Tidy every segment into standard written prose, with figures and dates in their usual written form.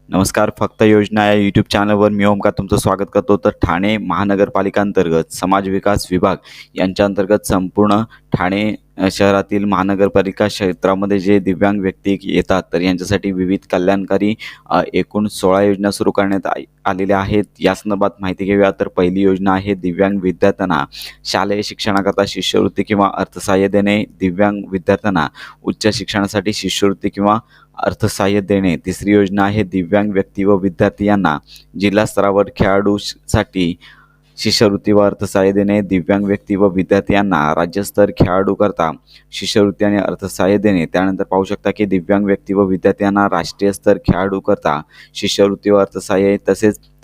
नमस्कार. फक्त योजना या यूट्यूब चॅनलवर मी ओमकार तुमचं स्वागत करतो. तर ठाणे महानगरपालिका अंतर्गत समाज विकास विभाग यांच्या अंतर्गत संपूर्ण ठाणे शहरातील महानगरपालिका क्षेत्रामध्ये जे दिव्यांग व्यक्ती येतात, तर यांच्यासाठी विविध कल्याणकारी एकूण 16 योजना सुरू करण्यात आलेल्या आहेत. या संदर्भात माहिती घेऊया. तर पहिली योजना आहे दिव्यांग विद्यार्थ्यांना शालेय शिक्षणाकरता शिष्यवृत्ती किंवा अर्थसहाय्य देणे. दिव्यांग विद्यार्थ्यांना उच्च शिक्षणासाठी शिष्यवृत्ती किंवा अर्थसहाय्य देणे. तिसरी योजना आहे दिव्यांग व्यक्ती व विद्यार्थी यांना जिल्हा स्तरावर खेळाडूसाठी शिष्यवृत्ती व अर्थसहाय्य देणे. दिव्यांग व्यक्ती व विद्यार्थी यांना राज्यस्तर खेळाडूकरता शिष्यवृत्ती आणि अर्थसहाय्य देणे. त्यानंतर पाहू शकता की दिव्यांग व्यक्ती व विद्यार्थी यांना राष्ट्रीय स्तर खेळाडूकरता शिष्यवृत्ती व अर्थसहाय्य.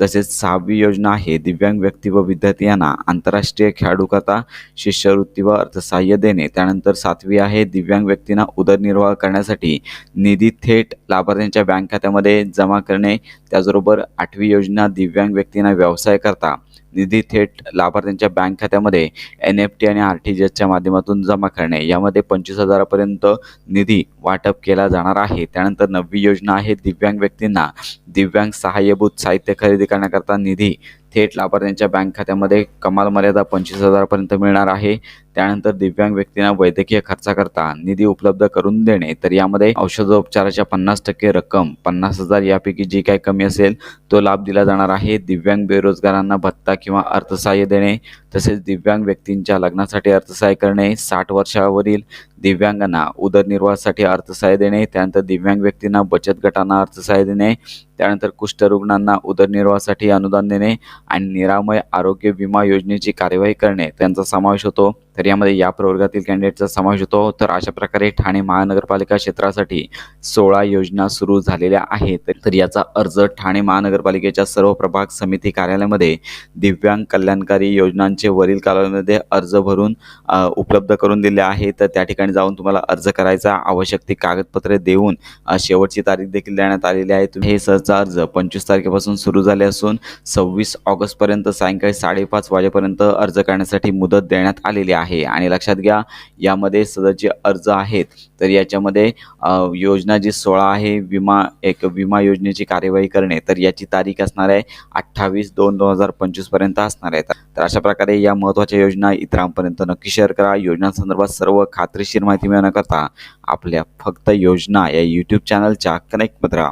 तसेच सहावी योजना आहे दिव्यांग व्यक्ती व विद्यार्थी यांना आंतरराष्ट्रीय खेळाडूकरता शिष्यवृत्ती व अर्थसहाय्य देणे. त्यानंतर सातवी आहे दिव्यांग व्यक्तींना उदरनिर्वाह करण्यासाठी निधी थेट लाभार्थ्यांच्या बँक खात्यामध्ये जमा करणे. त्याचबरोबर आठवी योजना दिव्यांग व्यक्तींना व्यवसाय करता निधी थेट लाभार्थ्यांच्या बँक खात्यामध्ये NFT आणि RTGSच्या माध्यमातून जमा करणे. यामध्ये 25,000पर्यंत निधी वाटप केला जाणार आहे. त्यानंतर नववी योजना आहे दिव्यांग व्यक्तींना दिव्यांग सहाय्यभूत साहित्य खरेदी करण्याकरता निधी थेट लाभार्थ्यांच्या बँक खात्यामध्ये कमाल मर्यादा 25,000पर्यंत मिळणार आहे. त्यानंतर दिव्यांग व्यक्तींना वैद्यकीय खर्चाकरता निधी उपलब्ध करून देणे. तर यामध्ये औषधोपचाराच्या 50% रक्कम 50,000 यापैकी जी काही कमी असेल तो लाभ दिला जाणार आहे. दिव्यांग बेरोजगारांना भत्ता किंवा अर्थसहाय्य देणे. तसेच दिव्यांग व्यक्तींच्या लग्नासाठी अर्थसहाय्य करणे. 60 वर्षावरील दिव्यांगांना उदरनिर्वाहासाठी अर्थसहाय्य देणे. त्यानंतर दिव्यांग व्यक्तींना बचत गटांना अर्थसहाय्य देणे. त्यानंतर कुष्ठरुग्णांना उदरनिर्वाहासाठी अनुदान देणे आणि निरामय आरोग्य विमा योजनेची कार्यवाही करणे त्यांचा समावेश होतो. तर यामध्ये या प्रवर्गातील कॅन्डिडेटचा समावेश होतो. तर अशा प्रकारे ठाणे महानगरपालिका क्षेत्रासाठी 16 योजना सुरू झालेल्या आहेत. तर याचा अर्ज ठाणे महानगरपालिकेच्या सर्व प्रभाग समिती कार्यालयामध्ये दिव्यांग कल्याणकारी योजनांचे वरील कालावधीमध्ये अर्ज भरून उपलब्ध करून दिले आहे. तर त्या ठिकाणी जाऊन तुम्हाला अर्ज करायचा, आवश्यक ती कागदपत्रे देऊन शेवटची तारीख देखील देण्यात आलेली आहे. हे सहचा अर्ज 25 तारखेपासून सुरू झाले असून 26 ऑगस्टपर्यंत सायंकाळी 5:30 वाजेपर्यंत अर्ज करण्यासाठी मुदत देण्यात आलेली आहे. आणि लक्षात घ्या, यामध्ये सदरचे अर्ज आहेत तर याच्यामध्ये योजना जी 16 आहे विमा योजनेची कार्यवाही करणे, तर याची तारीख असणार आहे 28/2/2025 पर्यंत असणार आहे. तर अशा प्रकारे या महत्त्वाच्या योजना इतरांपर्यंत नक्की शेअर करा. योजनांसंदर्भात सर्व खात्रीशीर माहिती मिळवण्याकरता आपल्या फक्त योजना या यूट्यूब चॅनलच्या कनेक्टमध्ये राहा.